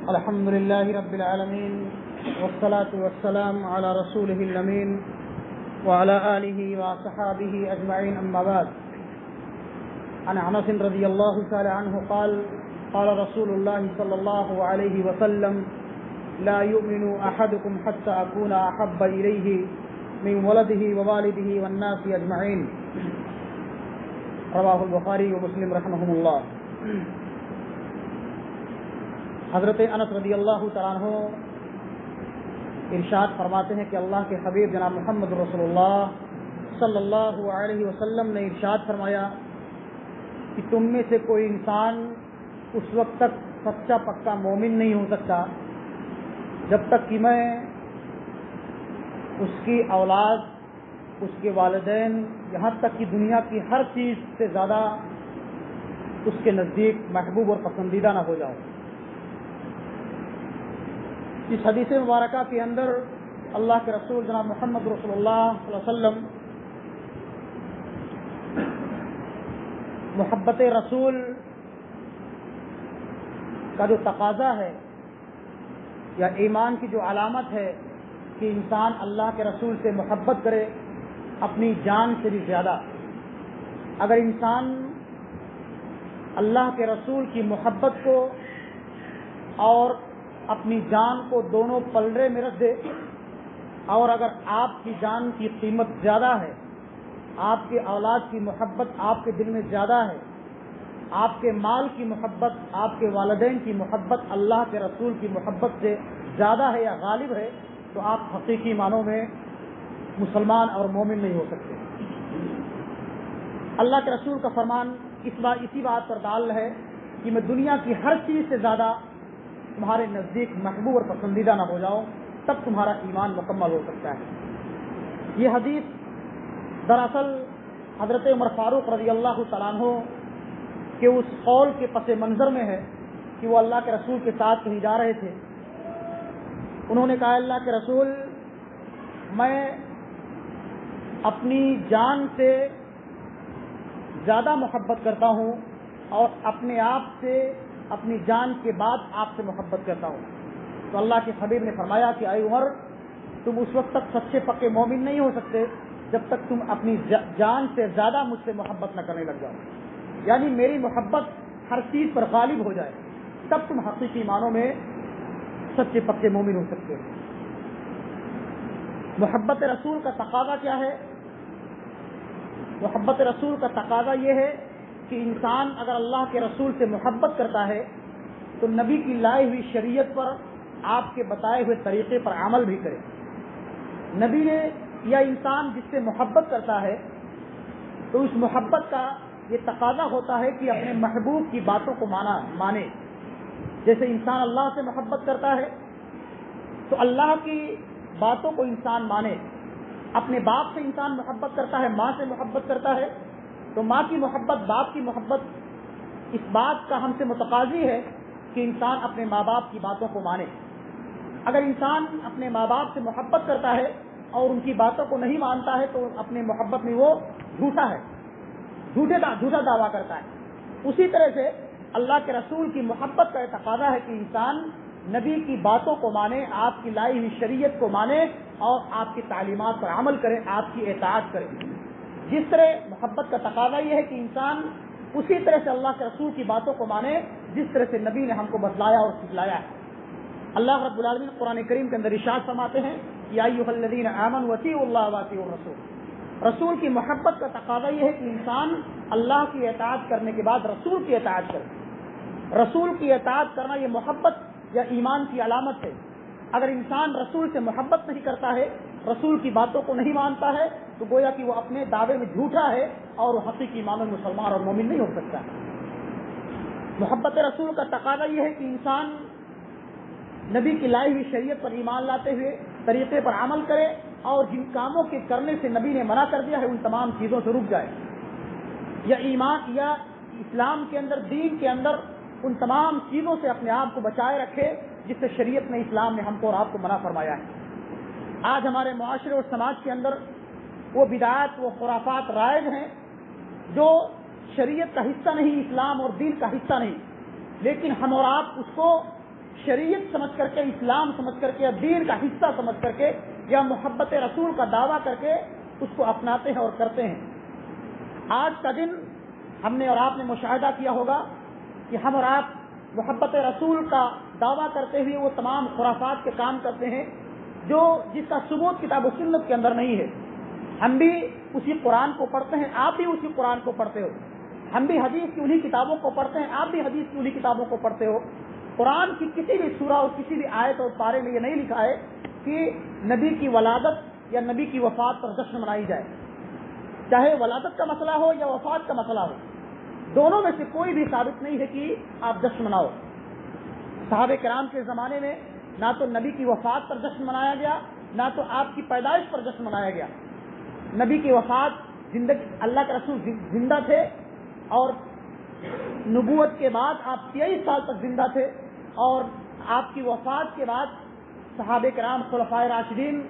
الحمد لله رب العالمين والصلاة والسلام على رسوله الأمين وعلى آله وصحابه أجمعين أما بعد. عن أنس رضي الله تعالى عنه قال قال رسول الله صلى الله عليه وسلم لا يؤمن أحدكم حتى أكون أحب إليه من ولده ووالده والناس أجمعين. رواه البخاری و مسلم رحمهم اللہ. حضرت انس رضی اللہ تعالیٰ عنہ ارشاد فرماتے ہیں کہ اللہ کے حبیب جناب محمد رسول اللہ صلی اللہ علیہ وسلم نے ارشاد فرمایا کہ تم میں سے کوئی انسان اس وقت تک سچا پکا مومن نہیں ہو سکتا جب تک کہ میں اس کی اولاد، اس کے والدین، یہاں تک کہ دنیا کی ہر چیز سے زیادہ اس کے نزدیک محبوب اور پسندیدہ نہ ہو جاؤں. اس حدیث مبارکہ کے اندر اللہ کے رسول جناب محمد رسول اللہ صلی اللہ علیہ وسلم محبت رسول کا جو تقاضا ہے یا ایمان کی جو علامت ہے کہ انسان اللہ کے رسول سے محبت کرے اپنی جان سے بھی زیادہ. اگر انسان اللہ کے رسول کی محبت کو اور اپنی جان کو دونوں پلڑے میں رکھ دے، اور اگر آپ کی جان کی قیمت زیادہ ہے، آپ کے اولاد کی محبت آپ کے دل میں زیادہ ہے، آپ کے مال کی محبت، آپ کے والدین کی محبت اللہ کے رسول کی محبت سے زیادہ ہے یا غالب ہے، تو آپ حقیقی معنوں میں مسلمان اور مومن نہیں ہو سکتے. اللہ کے رسول کا فرمان اسی بات پر دال ہے کہ میں دنیا کی ہر چیز سے زیادہ تمہارے نزدیک محبوب اور پسندیدہ نہ ہو جاؤ، تب تمہارا ایمان مکمل ہو سکتا ہے. یہ حدیث دراصل حضرت عمر فاروق رضی اللہ تعالیٰ عنہ کے اس قول کے پس منظر میں ہے کہ وہ اللہ کے رسول کے ساتھ کہیں جا رہے تھے. انہوں نے کہا اللہ کے رسول، میں اپنی جان سے زیادہ محبت کرتا ہوں اور اپنے آپ سے اپنی جان کے بعد آپ سے محبت کرتا ہوں. تو اللہ کے حبیب نے فرمایا کہ اے عمر، تم اس وقت تک سچے پکے مومن نہیں ہو سکتے جب تک تم اپنی جان سے زیادہ مجھ سے محبت نہ کرنے لگ جاؤ، یعنی میری محبت ہر چیز پر غالب ہو جائے، تب تم حقیقی معنوں میں سچے پکے مومن ہو سکتے ہو. محبت رسول کا تقاضا کیا ہے؟ محبت رسول کا تقاضا یہ ہے کہ انسان اگر اللہ کے رسول سے محبت کرتا ہے تو نبی کی لائی ہوئی شریعت پر، آپ کے بتائے ہوئے طریقے پر عمل بھی کرے. نبی نے یا انسان جس سے محبت کرتا ہے تو اس محبت کا یہ تقاضا ہوتا ہے کہ اپنے محبوب کی باتوں کو مانے. جیسے انسان اللہ سے محبت کرتا ہے تو اللہ کی باتوں کو انسان مانے. اپنے باپ سے انسان محبت کرتا ہے، ماں سے محبت کرتا ہے، تو ماں کی محبت، باپ کی محبت اس بات کا ہم سے متقاضی ہے کہ انسان اپنے ماں باپ کی باتوں کو مانے. اگر انسان اپنے ماں باپ سے محبت کرتا ہے اور ان کی باتوں کو نہیں مانتا ہے تو اپنے محبت میں وہ جھوٹا ہے، جھوٹا دعویٰ کرتا ہے. اسی طرح سے اللہ کے رسول کی محبت کا تقاضا ہے کہ انسان نبی کی باتوں کو مانے، آپ کی لائی ہوئی شریعت کو مانے اور آپ کی تعلیمات پر عمل کرے، آپ کی اطاعت کرے. جس طرح محبت کا تقاضا یہ ہے کہ انسان اسی طرح سے اللہ کے رسول کی باتوں کو مانے جس طرح سے نبی نے ہم کو بتلایا اور سکھلایا ہے. اللہ رب العالمین قرآن کریم کے اندر ارشاد فرماتے ہیں یا ایھا الذین آمنوا اطیعوا اللہ واطیعوا الرسول. رسول کی محبت کا تقاضا یہ ہے کہ انسان اللہ کی اطاعت کرنے کے بعد رسول کی اطاعت کرے. رسول کی اطاعت کرنا یہ محبت یا ایمان کی علامت ہے. اگر انسان رسول سے محبت نہیں کرتا ہے، رسول کی باتوں کو نہیں مانتا ہے، تو گویا کہ وہ اپنے دعوے میں جھوٹا ہے اور وہ حقیقی معنوں میں مسلمان اور مومن نہیں ہو سکتا. محبت رسول کا تقاضا یہ ہے کہ انسان نبی کی لائی ہوئی شریعت پر ایمان لاتے ہوئے طریقے پر عمل کرے اور جن کاموں کے کرنے سے نبی نے منع کر دیا ہے ان تمام چیزوں سے رک جائے، یا ایمان یا اسلام کے اندر، دین کے اندر ان تمام چیزوں سے اپنے آپ کو بچائے رکھے جس سے شریعت نے، اسلام نے ہم کو اور آپ کو منع فرمایا ہے. آج ہمارے معاشرے اور سماج کے اندر وہ بدعات، وہ خرافات رائج ہیں جو شریعت کا حصہ نہیں، اسلام اور دین کا حصہ نہیں، لیکن ہم اور آپ اس کو شریعت سمجھ کر کے، اسلام سمجھ کر کے، دین کا حصہ سمجھ کر کے یا محبت رسول کا دعویٰ کر کے اس کو اپناتے ہیں اور کرتے ہیں۔ آج کا دن ہم نے اور آپ نے مشاہدہ کیا ہوگا کہ ہم اور آپ محبت رسول کا دعویٰ کرتے ہوئے وہ تمام خرافات کے کام کرتے ہیں جس کا ثبوت کتاب و سنت کے اندر نہیں ہے۔ ہم بھی اسی قرآن کو پڑھتے ہیں، آپ بھی اسی قرآن کو پڑھتے ہو۔ ہم بھی حدیث کی انہی کتابوں کو پڑھتے ہیں، آپ بھی حدیث کی انہی کتابوں کو پڑھتے ہو۔ قرآن کی کسی بھی سورہ اور کسی بھی آیت اور پارے میں یہ نہیں لکھا ہے کہ نبی کی ولادت یا نبی کی وفات پر جشن منائی جائے، چاہے ولادت کا مسئلہ ہو یا وفات کا مسئلہ ہو، دونوں میں سے کوئی بھی ثابت نہیں ہے کہ آپ جشن مناؤ۔ صحابہ کرام کے زمانے میں نہ تو نبی کی وفات پر جشن منایا گیا، نہ تو آپ کی پیدائش پر جشن منایا گیا۔ نبی کی وفات زندگی، اللہ کے رسول زندہ تھے اور نبوت کے بعد آپ 23 سال تک زندہ تھے، اور آپ کی وفات کے بعد صحابہ کرام خلفائے راشدین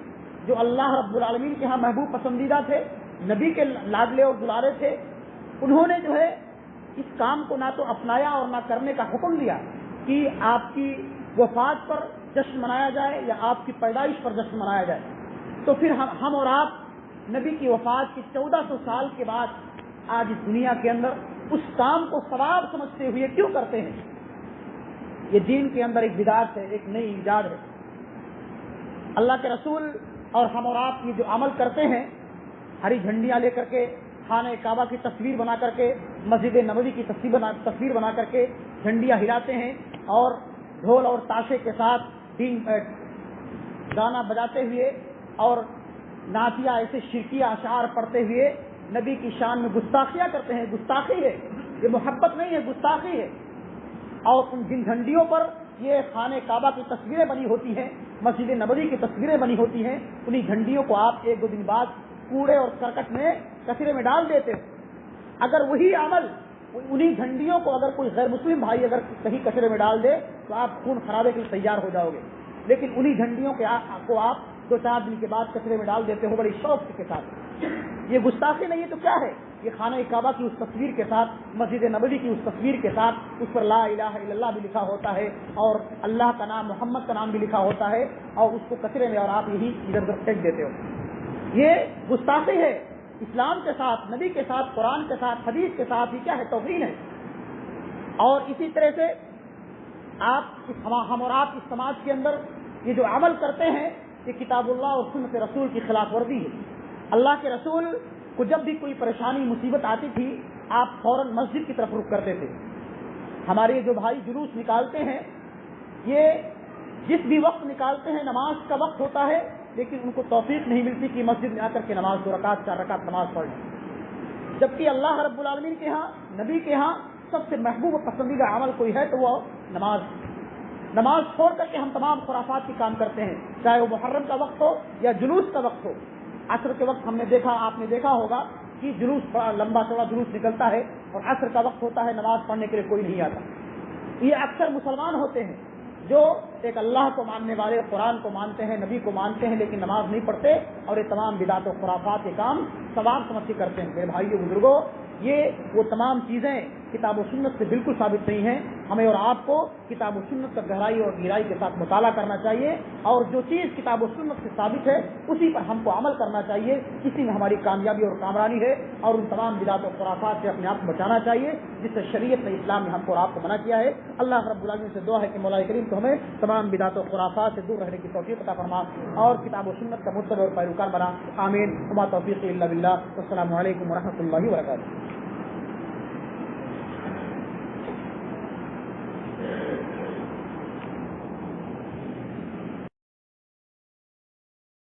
جو اللہ رب العالمین کے ہاں محبوب پسندیدہ تھے، نبی کے لاڈلے اور دلارے تھے، انہوں نے جو ہے اس کام کو نہ تو اپنایا اور نہ کرنے کا حکم دیا کہ آپ کی وفات پر جشن منایا جائے یا آپ کی پیدائش پر جشن منایا جائے۔ تو پھر ہم اور آپ نبی کی وفات کی 1400 سال کے بعد آج اس دنیا کے اندر اس کام کو ثواب سمجھتے ہوئے کیوں کرتے ہیں؟ یہ دین کے اندر ایک بدعت ہے، ایک نئی ایجاد ہے۔ اللہ کے رسول اور ہم اور آپ یہ جو عمل کرتے ہیں، ہری جھنڈیاں لے کر کے، خانہ کعبہ کی تصویر بنا کر کے، مسجد نبوی کی تصویر بنا کر کے جھنڈیاں ہلاتے ہیں اور ڈھول اور تاشے کے ساتھ گانا بجاتے ہوئے اور نعتیہ ایسے شرکیہ اشعار پڑھتے ہوئے نبی کی شان میں گستاخیاں کرتے ہیں۔ گستاخی ہے، یہ محبت نہیں ہے، گستاخی ہے۔ اور ان جن جھنڈیوں پر یہ خانہ کعبہ کی تصویریں بنی ہوتی ہیں، مسجد نبوی کی تصویریں بنی ہوتی ہیں، انہی جھنڈیوں کو آپ 1-2 دن بعد کوڑے اور کرکٹ میں کچرے میں ڈال دیتے ہیں۔ اگر وہی عمل انہی جھنڈیوں کو اگر کوئی غیر مسلم بھائی اگر کہیں کچرے میں ڈال دے تو آپ خون خرابے کے لیے تیار ہو جاؤ گے، لیکن انہی جھنڈیوں کو آپ 2-4 دن کے بعد کچرے میں ڈال دیتے ہو بڑی شوق کے ساتھ۔ یہ گستاخی نہیں ہے تو کیا ہے؟ یہ خانہ کعبہ کی اس تصویر کے ساتھ، مسجد نبوی کی اس تصویر کے ساتھ اس پر لا الہ الا اللہ بھی لکھا ہوتا ہے اور اللہ کا نام، محمد کا نام بھی لکھا ہوتا ہے، اور اس کو کچرے میں اور آپ یہی ادھر ادھر پھینک دیتے ہو۔ یہ گستاخی ہے اسلام کے ساتھ، نبی کے ساتھ، قرآن کے ساتھ، حدیث کے ساتھ، یہ کیا ہے؟ توہین ہے۔ اور اسی طرح سے ہم اور آپ اس سماج کے اندر یہ جو عمل کرتے ہیں یہ کتاب اللہ اور سنت رسول کی خلاف ورزی ہے۔ اللہ کے رسول کو جب بھی کوئی پریشانی مصیبت آتی تھی آپ فوراً مسجد کی طرف رخ کرتے تھے۔ ہمارے جو بھائی جلوس نکالتے ہیں یہ جس بھی وقت نکالتے ہیں نماز کا وقت ہوتا ہے، لیکن ان کو توفیق نہیں ملتی کہ مسجد میں آ کر کے نماز 2 رکعت 4 رکعت نماز پڑھ لیں، جبکہ اللہ رب العالمین کے ہاں، نبی کے ہاں سب سے محبوب و پسندیدہ عمل کوئی ہے تو وہ نماز چھوڑ کر کے ہم تمام خرافات کی کام کرتے ہیں، چاہے وہ محرم کا وقت ہو یا جلوس کا وقت ہو۔ عصر کے وقت آپ نے دیکھا ہوگا کہ جلوس بڑا لمبا چوڑا جلوس نکلتا ہے اور عصر کا وقت ہوتا ہے نماز پڑھنے کے لیے کوئی نہیں آتا۔ یہ اکثر مسلمان ہوتے ہیں جو ایک اللہ کو ماننے والے، قرآن کو مانتے ہیں، نبی کو مانتے ہیں، لیکن نماز نہیں پڑھتے اور یہ تمام بدعت و خرافات کے کام ثواب سمجھ کے کرتے ہیں۔ میرے بھائیو بزرگوں، یہ وہ تمام چیزیں کتاب و سنت سے بالکل ثابت نہیں ہیں۔ ہمیں اور آپ کو کتاب و سنت کا گہرائی اور گہرائی کے ساتھ مطالعہ کرنا چاہیے، اور جو چیز کتاب و سنت سے ثابت ہے اسی پر ہم کو عمل کرنا چاہیے، اسی میں ہماری کامیابی اور کامرانی ہے، اور ان تمام بدعت و خرافات سے اپنے آپ کو بچانا چاہیے جس سے شریعت نے، اسلام نے ہم کو اور آپ کو منع کیا ہے۔ اللہ رب العالمین سے دعا ہے کہ مولا کریم کو ہمیں تمام بدعت و خرافات سے دور رہنے کی توفیق عطا فرما اور کتاب و سنت کا متبع اور پیروکار بنا۔ آمین۔ وما توفیقی الا باللہ۔ السلام علیکم ورحمۃ اللہ وبرکاتہ۔